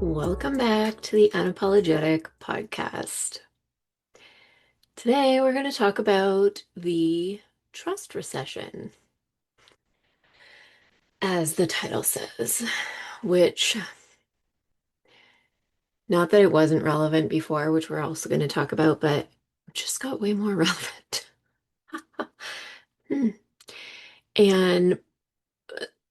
Welcome back to the Unapologetic Podcast. Today we're going to talk about the trust recession, as the title says, which, not that it wasn't relevant before, which we're also going to talk about, but just got way more relevant. Hmm. And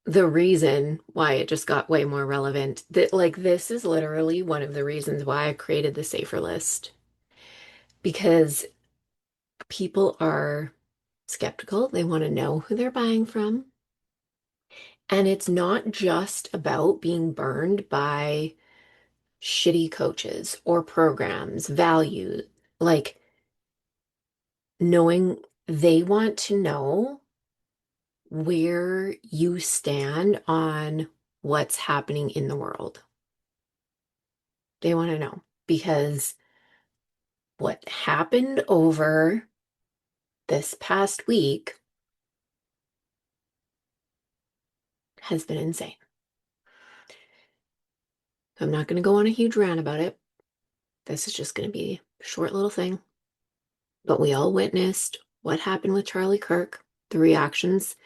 the reason why it just got way more relevant, that this is literally one of the reasons why I created the safer list, because people are skeptical. They want to know who they're buying from. And it's not just about being burned by shitty coaches or programs, value, like knowing they want to know where you stand on what's happening in the world. They want to know because what happened over this past week has been insane. I'm not going to go on a huge rant about it. This is just going to be a short little thing. But we all witnessed what happened with Charlie Kirk, the reactions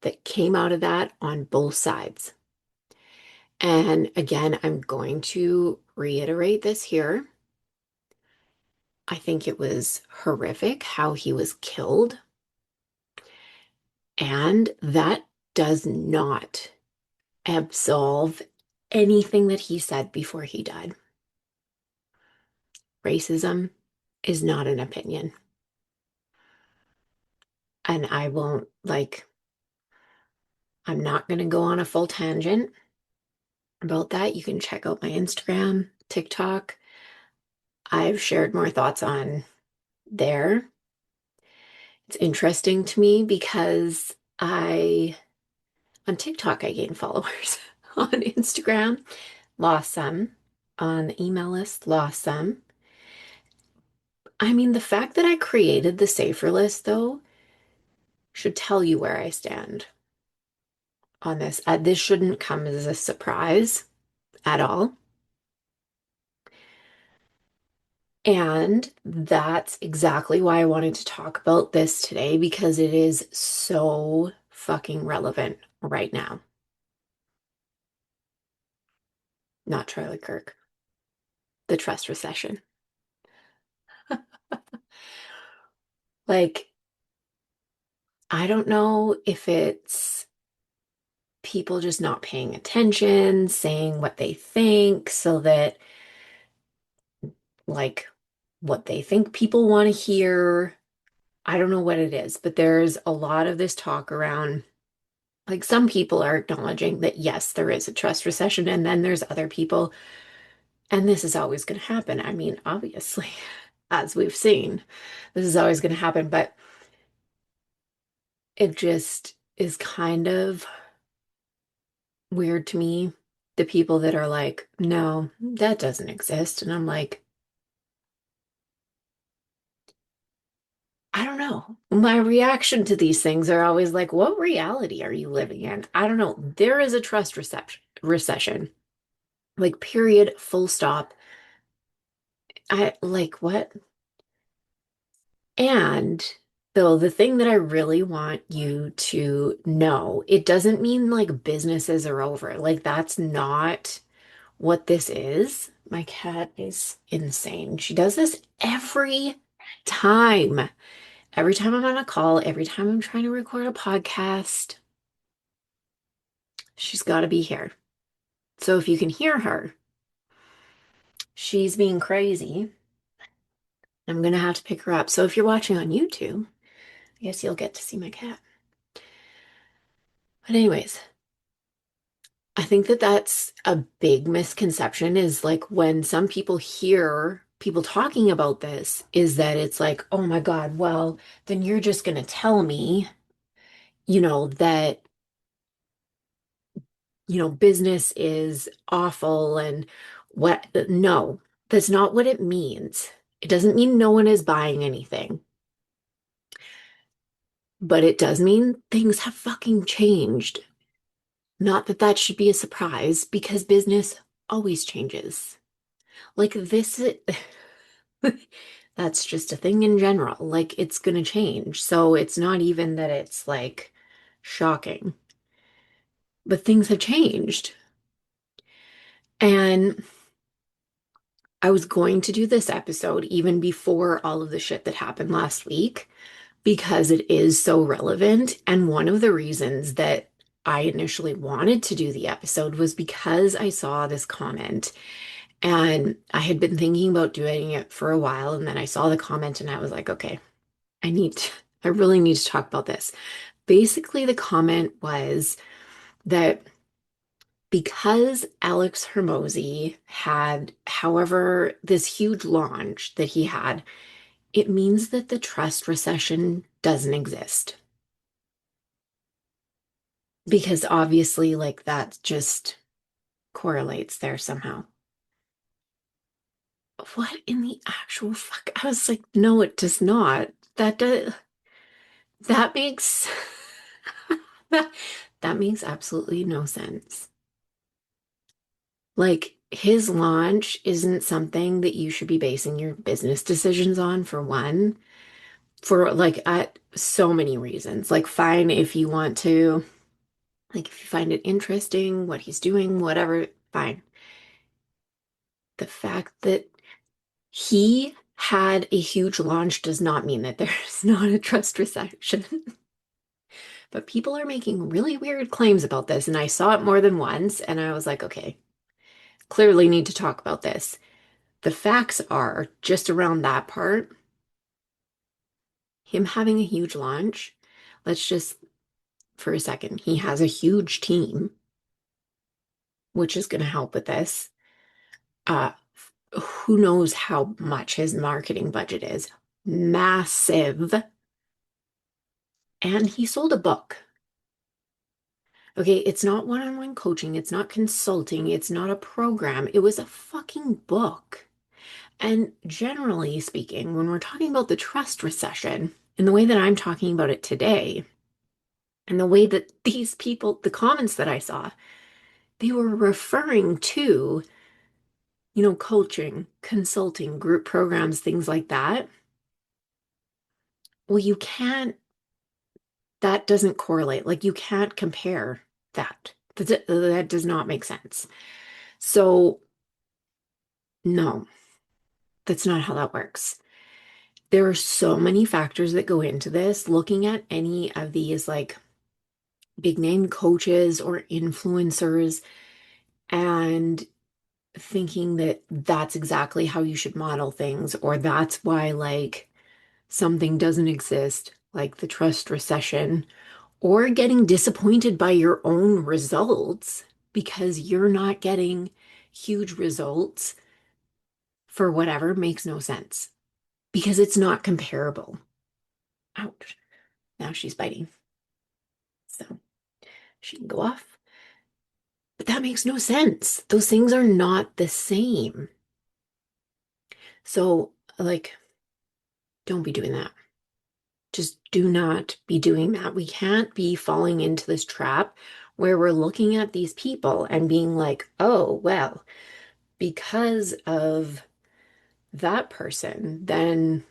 that came out of that on both sides. And again, I'm going to reiterate this here. I think it was horrific how he was killed. And that does not absolve anything that he said before he died. Racism is not an opinion. And I'm not going to go on a full tangent about that. You can check out my Instagram, TikTok. I've shared more thoughts on there. It's interesting to me because on TikTok, I gained followers. On Instagram, lost some. On the email list, lost some. I mean, the fact that I created the safer list, though, should tell you where I stand on this. This shouldn't come as a surprise at all. And that's exactly why I wanted to talk about this today because it is so fucking relevant right now. Not Charlie Kirk, the trust recession. Like, I don't know if it's people just not paying attention, saying what they think so that, like, what they think people want to hear. I don't know what it is, but there's a lot of this talk around. Like, some people are acknowledging that, yes, there is a trust recession, and then there's other people, and this is always going to happen. I mean, obviously, as we've seen, this is always going to happen, but it just is kind of weird to me, the people that are like, no, that doesn't exist. And I'm like, I don't know. My reaction to these things are always like, what reality are you living in? I don't know. There is a trust recession, like, period, full stop. I like what? And though the thing that I really want you to know, it doesn't mean like businesses are over. Like, that's not what this is. My cat is insane. She does this every time. Every time I'm on a call, every time I'm trying to record a podcast, she's got to be here. So if you can hear her, she's being crazy. I'm gonna have to pick her up. So if you're watching on YouTube, I guess you'll get to see my cat. But anyways, I think that that's a big misconception is like when some people hear people talking about this, is that it's like, oh my God, well, then you're just going to tell me, that, business is awful and what, no, that's not what it means. It doesn't mean no one is buying anything, but it does mean things have fucking changed. Not that that should be a surprise because business always changes. Like this, that's just a thing in general. Like it's gonna change. So it's not even that it's like shocking, but things have changed. And I was going to do this episode even before all of the shit that happened last week because it is so relevant. And one of the reasons that I initially wanted to do the episode was because I saw this comment and I had been thinking about doing it for a while. And then I saw the comment and I was like, okay, I really need to talk about this. Basically, the comment was that because Alex Hermosi had, however, this huge launch that he had, it means that the trust recession doesn't exist. Because obviously, like that just correlates there somehow. What in the actual fuck? I was like, no, it does not. That makes that that makes absolutely no sense. Like his launch isn't something that you should be basing your business decisions on for one, for like at so many reasons. Like fine if you want to, like if you find it interesting what he's doing, whatever, fine. The fact that he had a huge launch does not mean that there's not a trust recession. But people are making really weird claims about this, and I saw it more than once, and I was like, okay, clearly need to talk about this. The facts are just around that part, him having a huge launch. Let's just, for a second, he has a huge team, which is going to help with this. Uh, who knows how much his marketing budget is? Massive. And he sold a book. Okay, it's not one-on-one coaching, it's not consulting, it's not a program. It was a fucking book. And generally speaking, when we're talking about the trust recession, in the way that I'm talking about it today, and the way that these people, the comments that I saw, they were referring to, coaching, consulting, group programs, things like that. Well, you can't, that doesn't correlate. Like you can't compare that. That does not make sense. So, no, that's not how that works. There are so many factors that go into this. Looking at any of these like big name coaches or influencers and thinking that that's exactly how you should model things, or that's why like something doesn't exist, like the trust recession, or getting disappointed by your own results because you're not getting huge results for whatever makes no sense because it's not comparable. Ouch. Now she's biting. So she can go off. But that makes no sense. Those things are not the same. So, like, don't be doing that. Just do not be doing that. We can't be falling into this trap where we're looking at these people and being like, oh, well, because of that person, then,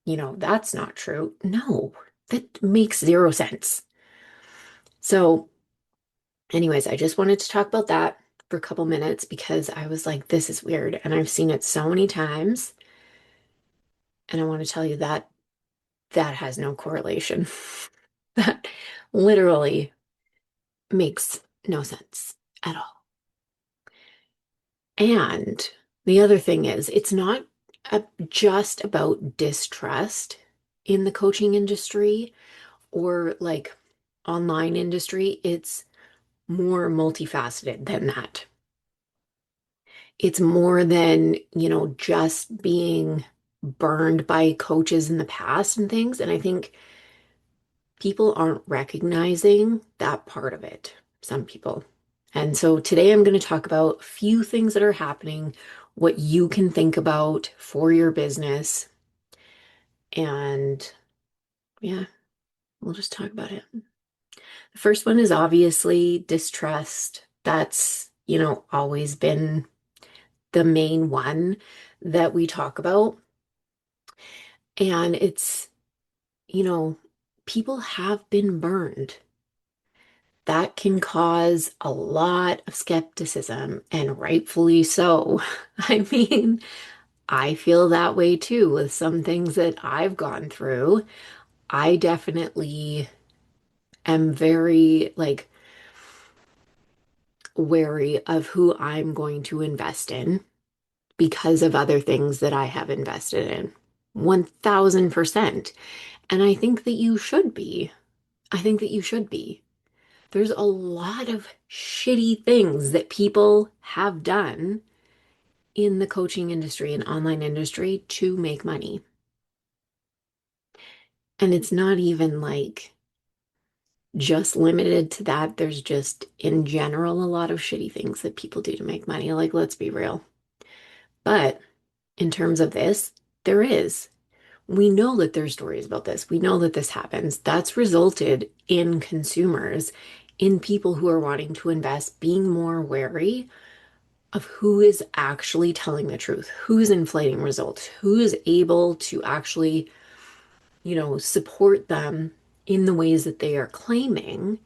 that's not true. No, that makes zero sense. So, anyways, I just wanted to talk about that for a couple minutes because I was like, this is weird. And I've seen it so many times. And I want to tell you that that has no correlation. That literally makes no sense at all. And the other thing is, it's not just about distrust in the coaching industry or like online industry. It's more multifaceted than that. It's more than, just being burned by coaches in the past and things. And I think people aren't recognizing that part of it, some people. And so today I'm going to talk about a few things that are happening, what you can think about for your business. And yeah, we'll just talk about it. The first one is obviously distrust. That's, always been the main one that we talk about. And it's, you know, people have been burned. That can cause a lot of skepticism, and rightfully so. I mean, I feel that way too with some things that I've gone through. I definitely am very like wary of who I'm going to invest in because of other things that I have invested in. 1000%. And I think that you should be. I think that you should be. There's a lot of shitty things that people have done in the coaching industry and online industry to make money. And it's not even like just limited to that. There's just in general a lot of shitty things that people do to make money. Like, let's be real. But in terms of this, there is. We know that there's stories about this. We know that this happens. That's resulted in consumers, in people who are wanting to invest, being more wary of who is actually telling the truth, who's inflating results, who's able to actually, support them in the ways that they are claiming,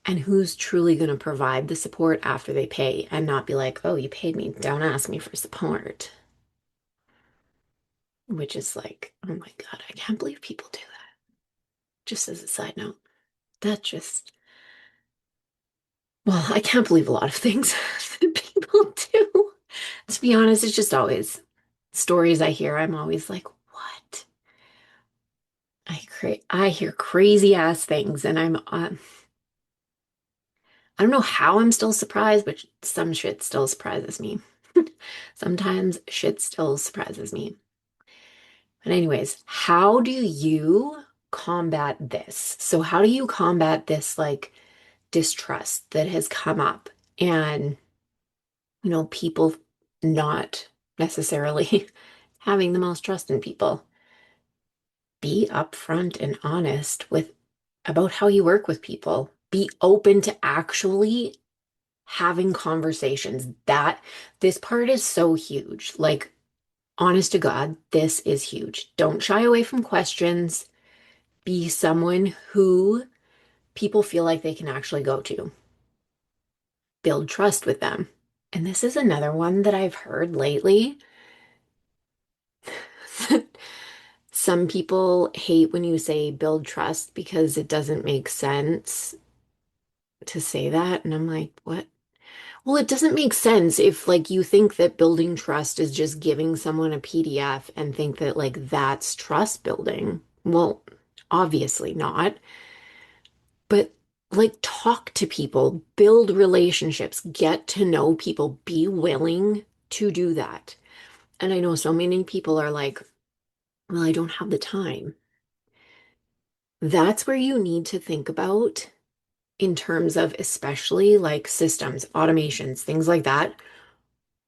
and who's truly going to provide the support after they pay and not be like, oh, you paid me, don't ask me for support. Which is like, oh my God, I can't believe people do that. Just as a side note, that just, well, I can't believe a lot of things that people do. To be honest, it's just always stories I hear. I'm always like, what? I hear crazy ass things, and I don't know how I'm still surprised, but some shit still surprises me. Sometimes shit still surprises me. But anyways, how do you combat this? So how do you combat this like distrust that has come up and, people not necessarily having the most trust in people? Be upfront and honest with about how you work with people. Be open to actually having conversations. That this part is so huge. Like, honest to God, this is huge. Don't shy away from questions. Be someone who people feel like they can actually go to. Build trust with them. And this is another one that I've heard lately. Some people hate when you say build trust because it doesn't make sense to say that. And I'm like, what? Well, it doesn't make sense if like you think that building trust is just giving someone a PDF and think that like that's trust building. Well, obviously not. But like talk to people, build relationships, get to know people, be willing to do that. And I know so many people are like, well, I don't have the time. That's where you need to think about in terms of especially like systems, automations, things like that.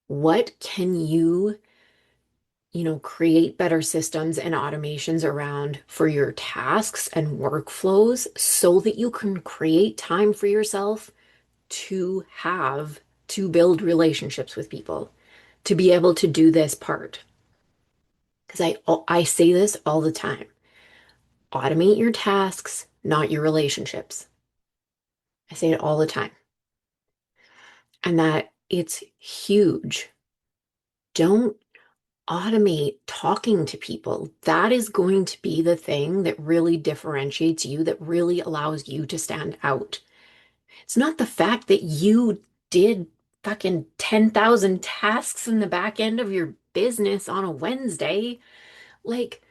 What can create better systems and automations around for your tasks and workflows so that you can create time for yourself to have to build relationships with people, to be able to do this part. Because I say this all the time. Automate your tasks, not your relationships. I say it all the time. And that it's huge. Don't automate talking to people. That is going to be the thing that really differentiates you, that really allows you to stand out. It's not the fact that you did fucking 10,000 tasks in the back end of your business on a Wednesday. Like,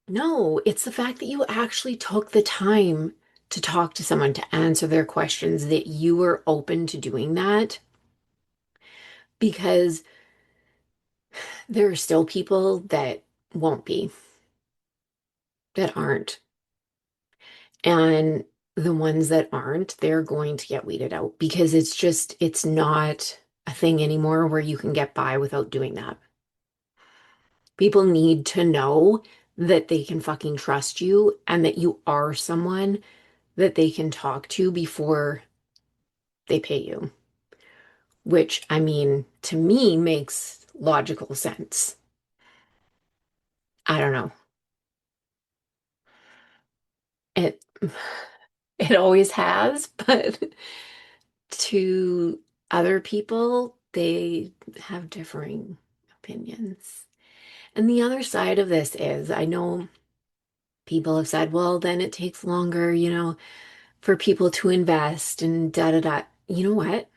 no, it's the fact that you actually took the time to talk to someone, to answer their questions, that you were open to doing that. Because there are still people that won't be, that aren't. And the ones that aren't, they're going to get weeded out because it's not a thing anymore where you can get by without doing that. People need to know that they can fucking trust you and that you are someone that they can talk to before they pay you. which I mean, to me makes logical sense. I don't know. It it always has, but to other people, they have differing opinions. And the other side of this is I know people have said, well, then it takes longer, for people to invest and da da da. You know what?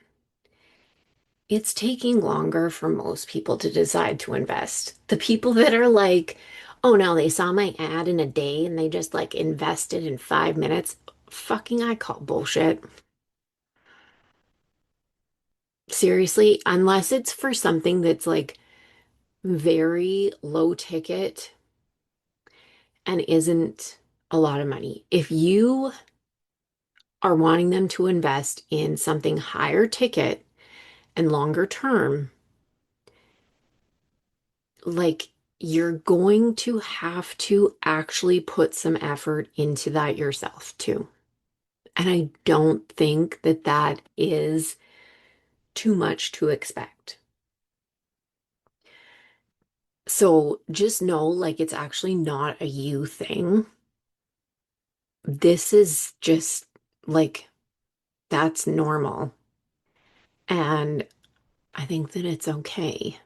It's taking longer for most people to decide to invest. The people that are like, oh no, they saw my ad in a day and they just like invested in 5 minutes. Fucking, I call bullshit. Seriously, unless it's for something that's like very low ticket and isn't a lot of money. If you are wanting them to invest in something higher ticket and longer term, like you're going to have to actually put some effort into that yourself too. And I don't think that that is too much to expect. So just know, like, it's actually not a you thing. This is just like, that's normal. And I think that it's okay.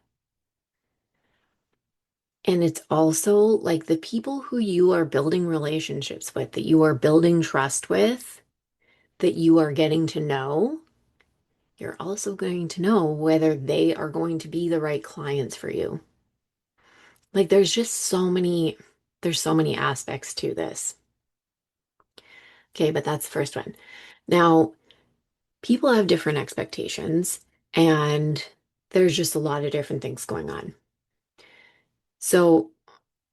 And it's also like the people who you are building relationships with, that you are building trust with, that you are getting to know, you're also going to know whether they are going to be the right clients for you. Like there's so many aspects to this. Okay, but that's the first one. Now, people have different expectations, and there's just a lot of different things going on. So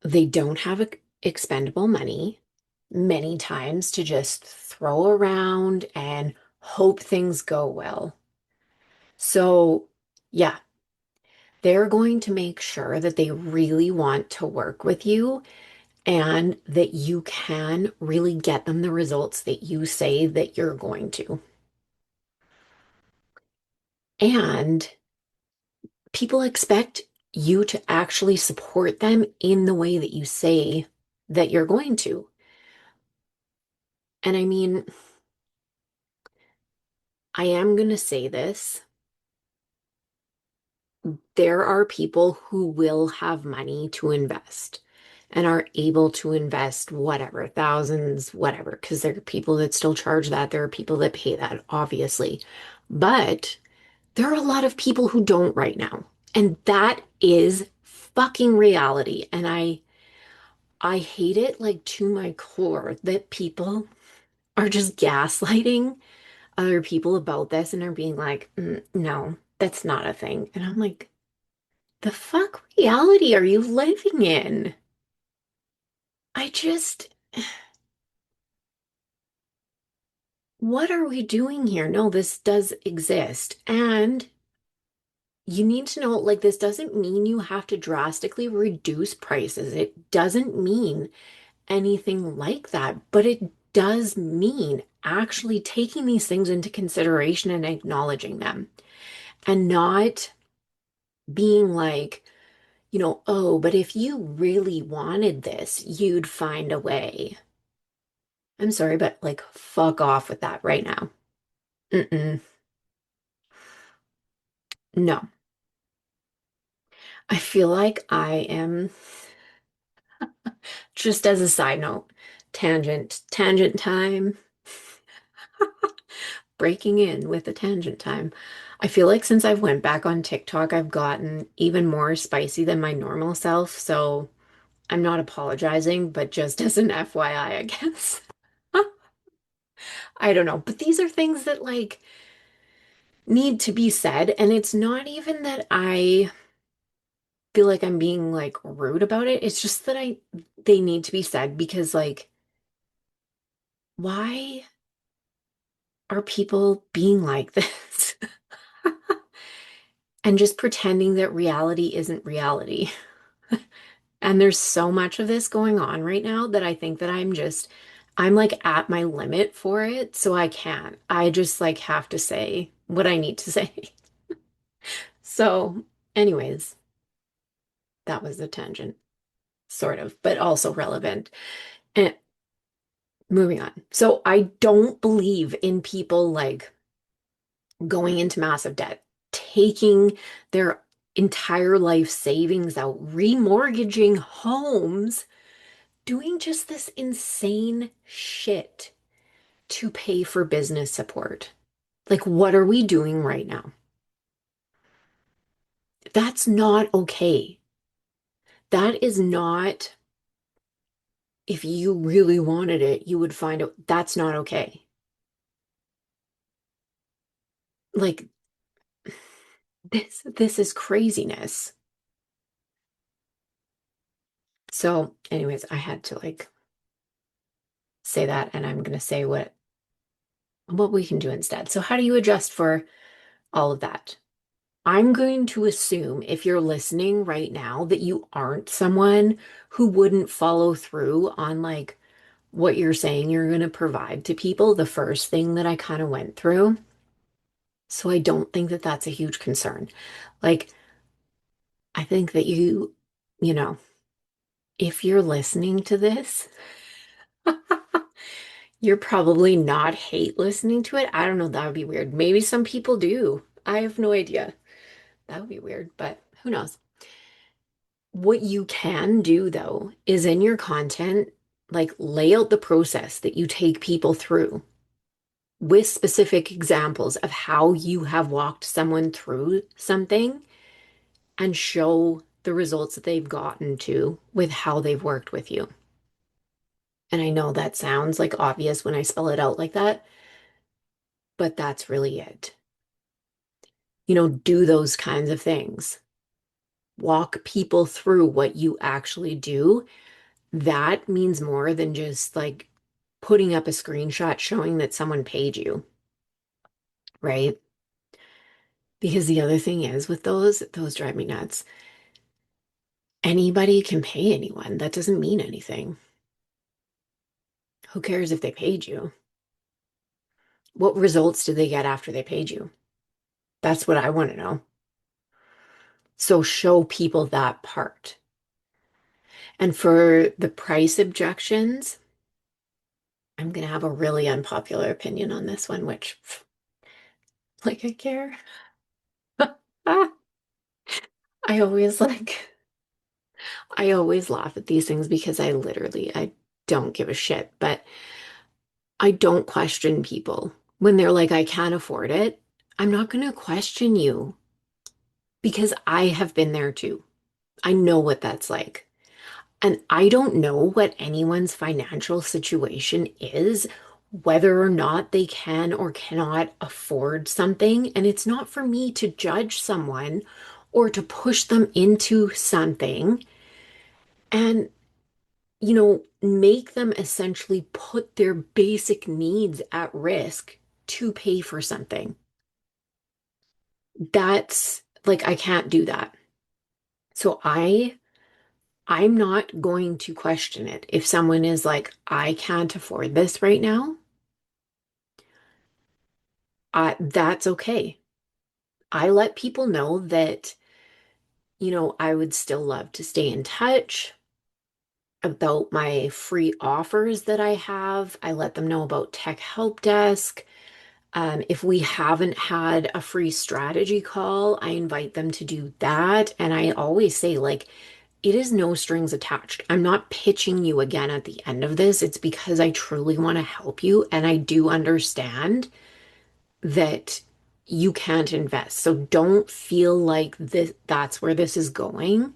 they don't have expendable money many times to just throw around and hope things go well. So, yeah, they're going to make sure that they really want to work with you and that you can really get them the results that you say that you're going to. And people expect you to actually support them in the way that you say that you're going to. And I mean, I am going to say this. There are people who will have money to invest and are able to invest whatever, thousands, whatever, because there are people that still charge that. There are people that pay that, obviously. But there are a lot of people who don't right now. And that is fucking reality. And I hate it like to my core that people are just gaslighting other people about this and are being like, no, that's not a thing. And I'm like, the fuck reality are you living in? I just, what are we doing here? No, this does exist. And you need to know, like, this doesn't mean you have to drastically reduce prices. It doesn't mean anything like that, but it does mean actually taking these things into consideration and acknowledging them and not being like, oh, but if you really wanted this, you'd find a way. I'm sorry, but like, fuck off with that right now. Mm-mm. No. I feel like I am, just as a side note, tangent time, breaking in with a tangent time. I feel like since I've went back on TikTok, I've gotten even more spicy than my normal self. So I'm not apologizing, but just as an FYI, I guess. I don't know. But these are things that like need to be said. And it's not even that I feel like I'm being like rude about it. It's just that they need to be said because like, why are people being like this? And just pretending that reality isn't reality. And there's so much of this going on right now that I think that I'm like at my limit for it. So I can't. I just like have to say what I need to say. So, anyways, that was a tangent, sort of, but also relevant. And moving on. So, I don't believe in people like going into massive debt, taking their entire life savings out, remortgaging homes, doing just this insane shit to pay for business support. Like, what are we doing right now? That's not okay. That is not, if you really wanted it, you would find out that's not okay. Like, this is craziness. So, anyways, I had to like say that, and I'm gonna say what we can do instead. So, how do you adjust for all of that? I'm going to assume if you're listening right now that you aren't someone who wouldn't follow through on like what you're saying you're going to provide to people, the first thing that I kind of went through. So I don't think that that's a huge concern. Like, I think that you know, if you're listening to this, you're probably not hate listening to it. I don't know. That would be weird. Maybe some people do. I have no idea. That would be weird, but who knows? What you can do though is in your content, like lay out the process that you take people through with specific examples of how you have walked someone through something and show the results that they've gotten to with how they've worked with you. And I know that sounds like obvious when I spell it out like that, but that's really it. Do those kinds of things. Walk people through what you actually do. That means more than just like putting up a screenshot showing that someone paid you, right? Because the other thing is with those drive me nuts. Anybody can pay anyone. That doesn't mean anything. Who cares if they paid you? What results did they get after they paid you? That's what I want to know. So show people that part. And for the price objections, I'm going to have a really unpopular opinion on this one, which, like, I care. Ah, I always I always laugh at these things because I don't give a shit, but I don't question people when they're like, I can't afford it. I'm not going to question you because I have been there too. I know what that's like. And I don't know what anyone's financial situation is, whether or not they can or cannot afford something. And it's not for me to judge someone or to push them into something and, make them essentially put their basic needs at risk to pay for something. That's like, I can't do that. So I'm not going to question it. If someone is like, I can't afford this right now, that's okay. I let people know that, I would still love to stay in touch about my free offers that I have. I let them know about Tech Help Desk. If we haven't had a free strategy call, I invite them to do that. And I always say, like, it is no strings attached. I'm not pitching you again at the end of this. It's because I truly want to help you. And I do understand that you can't invest. So don't feel like that's where this is going.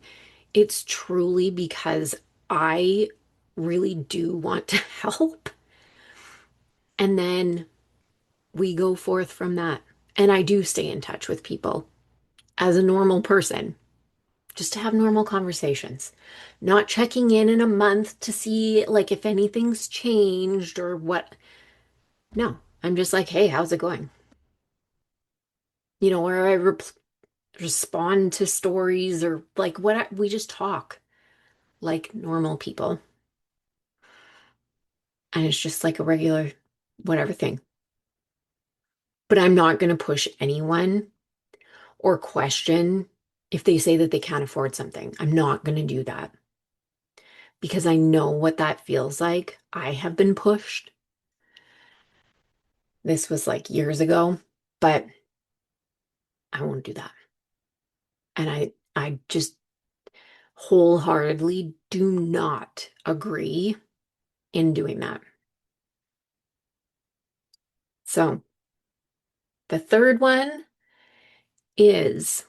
It's truly because I really do want to help. And then we go forth from that. And I do stay in touch with people as a normal person, just to have normal conversations. Not checking in a month to see like if anything's changed or what. No, I'm just like, hey, how's it going? Or respond to stories or like we just talk like normal people. And it's just like a regular whatever thing. But I'm not going to push anyone or question if they say that they can't afford something. I'm not going to do that because I know what that feels like. I have been pushed. This was like years ago, but I won't do that. And I just wholeheartedly do not agree in doing that. So the third one is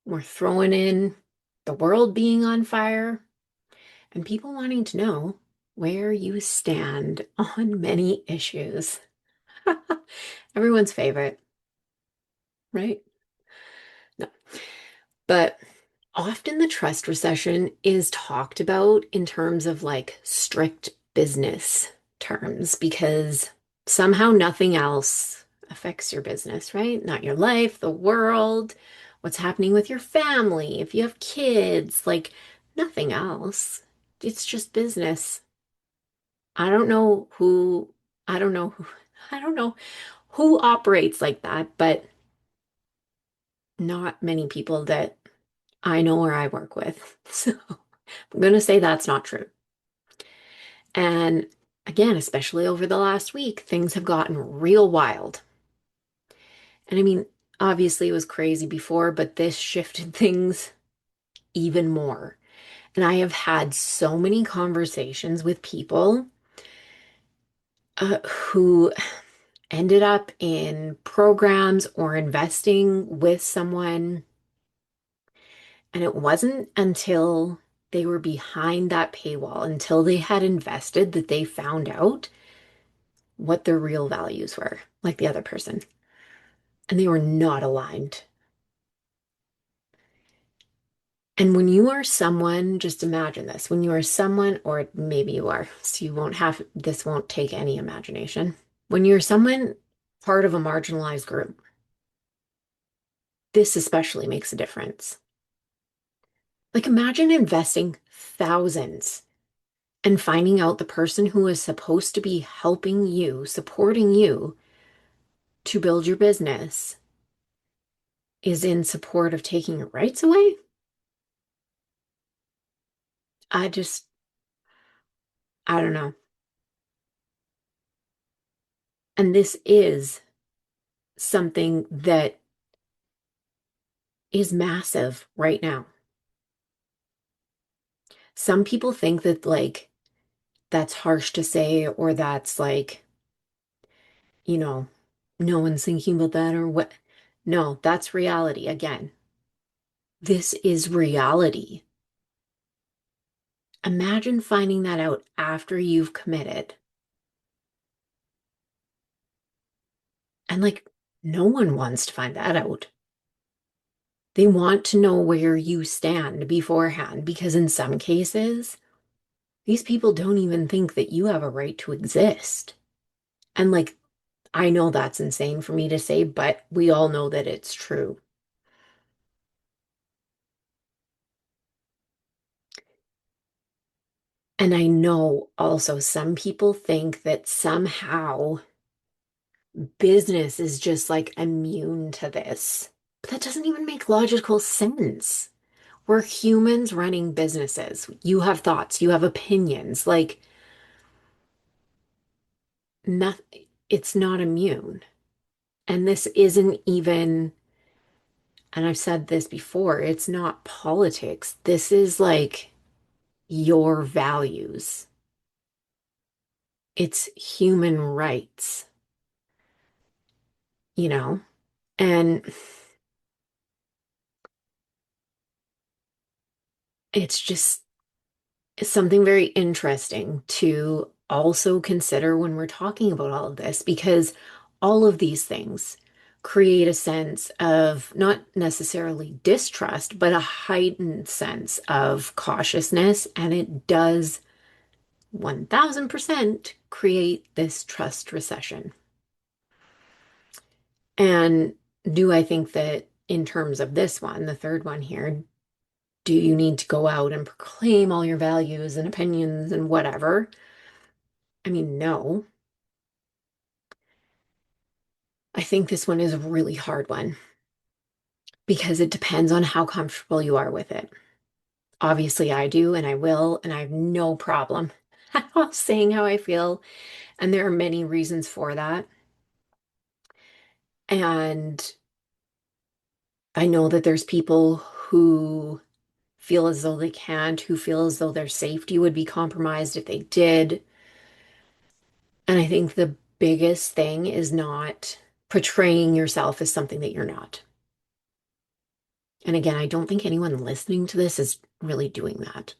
we're throwing in the world being on fire and people wanting to know where you stand on many issues. Everyone's favorite, right? No. But often the trust recession is talked about in terms of like strict business terms because somehow nothing else affects your business, right? Not your life, the world, what's happening with your family, if you have kids, like nothing else. It's just business. I don't know who, I don't know who, I don't know who operates like that, but not many people that I know or I work with. So I'm going to say that's not true. And again, especially over the last week, things have gotten real wild. And I mean, obviously it was crazy before, but this shifted things even more. And I have had so many conversations with people who ended up in programs or investing with someone. And it wasn't until they were behind that paywall, until they had invested, that they found out what their real values were, like the other person. And they were not aligned. And when you are someone, just imagine this, when you are someone, or maybe you are, so you won't have, this won't take any imagination. When you're someone part of a marginalized group, this especially makes a difference. Like imagine investing thousands and finding out the person who is supposed to be helping you, supporting you to build your business is in support of taking your rights away. I just, I don't know. And this is something that is massive right now. Some people think that, like, that's harsh to say, or that's like, you know, no one's thinking about that, or what. No, that's reality. Again, this is reality. Imagine finding that out after you've committed. And like, no one wants to find that out. They want to know where you stand beforehand because in some cases, these people don't even think that you have a right to exist. And like, I know that's insane for me to say, but we all know that it's true. And I know also some people think that somehow business is just like immune to this. But that doesn't even make logical sense. We're humans running businesses. You have thoughts, you have opinions. Like, nothing, it's not immune. And this isn't even, and I've said this before, it's not politics. This is like your values. It's human rights, you know? And it's just something very interesting to also consider when we're talking about all of this, because all of these things create a sense of not necessarily distrust, but a heightened sense of cautiousness. And it does 1000% create this trust recession. And do I think that in terms of this one, the third one here, do you need to go out and proclaim all your values and opinions and whatever? I mean, no. I think this one is a really hard one. because it depends on how comfortable you are with it. Obviously, I do, and I will, and I have no problem saying how I feel. And there are many reasons for that. And I know that there's people who feel as though they can't, who feel as though their safety would be compromised if they did. And I think the biggest thing is not portraying yourself as something that you're not. And again, I don't think anyone listening to this is really doing that.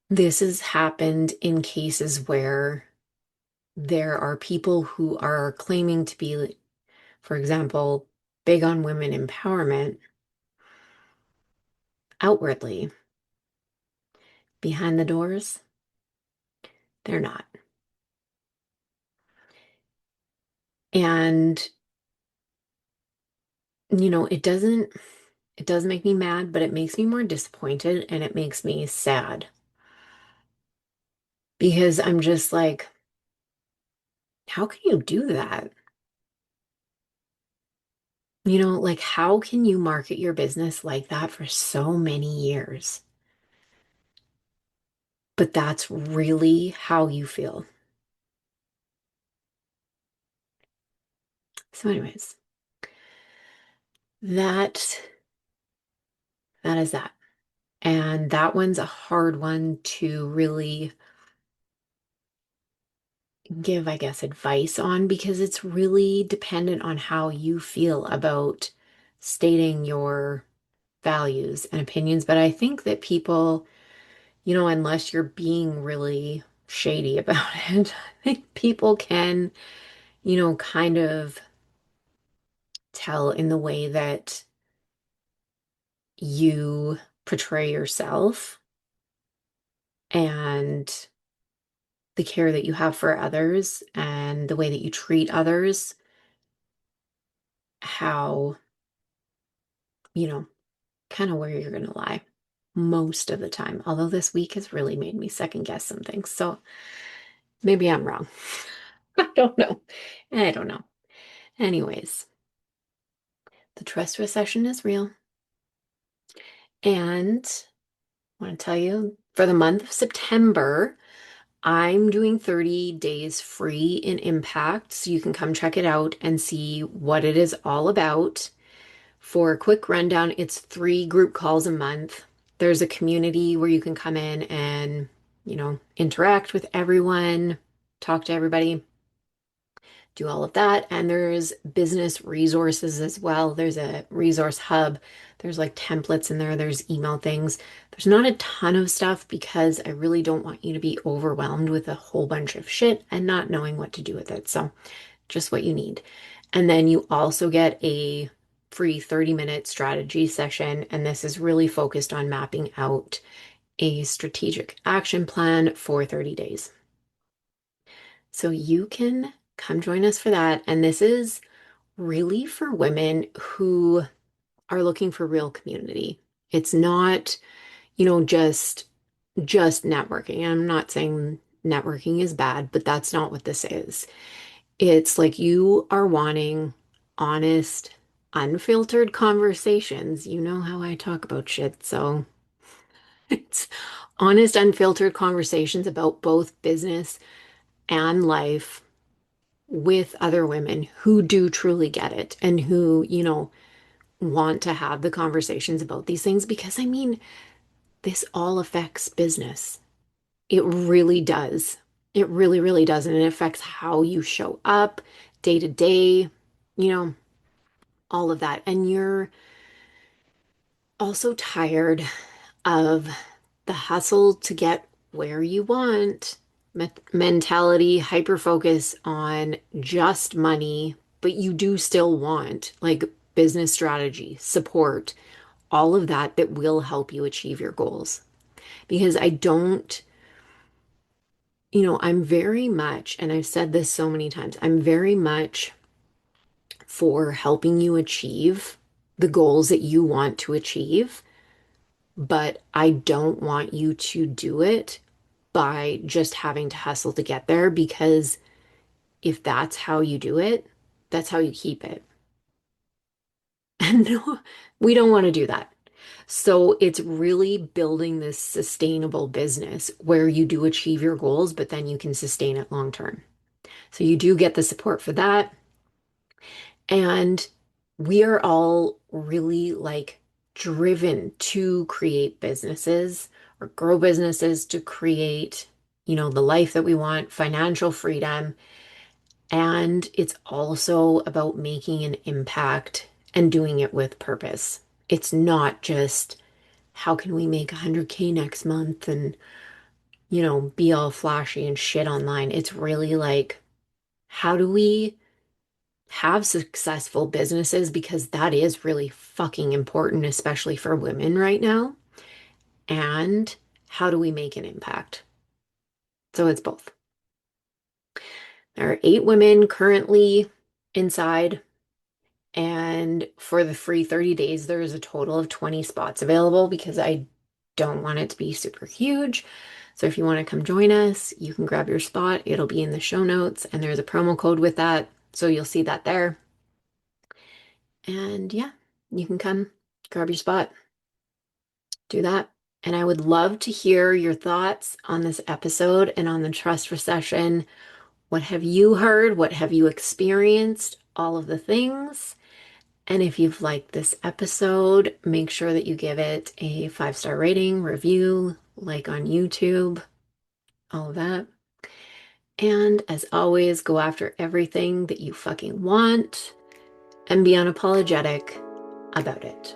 This has happened in cases where there are people who are claiming to be, for example, big on women empowerment outwardly. Behind the doors, they're not. And, it does make me mad, but it makes me more disappointed and it makes me sad because I'm just like, how can you do that? Like, how can you market your business like that for so many years? But that's really how you feel. So, anyways, that that is that. And that one's a hard one to really give, I guess, advice on because it's really dependent on how you feel about stating your values and opinions. But I think that people, unless you're being really shady about it, I think people can, kind of tell in the way that you portray yourself and the care that you have for others and the way that you treat others, how, you know, kind of where you're going to lie most of the time. Although this week has really made me second guess some things. So maybe I'm wrong. I don't know. I don't know. Anyways, the trust recession is real. And I want to tell you, for the month of September, I'm doing 30 days free in Impact. So you can come check it out and see what it is all about. For a quick rundown, it's 3 group calls a month. There's a community where you can come in and, interact with everyone, talk to everybody, do all of that. And there's business resources as well. There's a resource hub. There's like templates in there. There's email things. There's not a ton of stuff because I really don't want you to be overwhelmed with a whole bunch of shit and not knowing what to do with it. So just what you need. And then you also get a free 30-minute strategy session. And this is really focused on mapping out a strategic action plan for 30 days. So you can come join us for that. And this is really for women who are looking for real community. It's not, just networking. I'm not saying networking is bad, but that's not what this is. It's like you are wanting honest, unfiltered conversations. You know how I talk about shit, so it's honest, unfiltered conversations about both business and life with other women who do truly get it and who, want to have the conversations about these things because this all affects business. It really does. It really, really does. And it affects how you show up day to day, you know, all of that. And you're also tired of the hustle to get where you want, mentality, hyper focus on just money, but you do still want like business strategy, support, all of that that will help you achieve your goals. Because I don't, I'm very much, and I've said this so many times, I'm very much for helping you achieve the goals that you want to achieve, but I don't want you to do it by just having to hustle to get there because if that's how you do it, that's how you keep it. No, we don't want to do that. So it's really building this sustainable business where you do achieve your goals, but then you can sustain it long term. So you do get the support for that. And we are all really like driven to create businesses or grow businesses to create, the life that we want, financial freedom. And it's also about making an impact and doing it with purpose. It's not just how can we make 100K next month and, be all flashy and shit online. It's really like, how do we have successful businesses? Because that is really fucking important, especially for women right now. And how do we make an impact? So it's both. There are 8 women currently inside. And for the free 30 days, there is a total of 20 spots available because I don't want it to be super huge. So if you want to come join us, you can grab your spot. It'll be in the show notes, and there's a promo code with that. So you'll see that there. And yeah, you can come grab your spot, do that. And I would love to hear your thoughts on this episode and on the trust recession. What have you heard? What have you experienced? All of the things. And if you've liked this episode, make sure that you give it a 5-star rating, review, like on YouTube, all of that. And as always, go after everything that you fucking want and be unapologetic about it.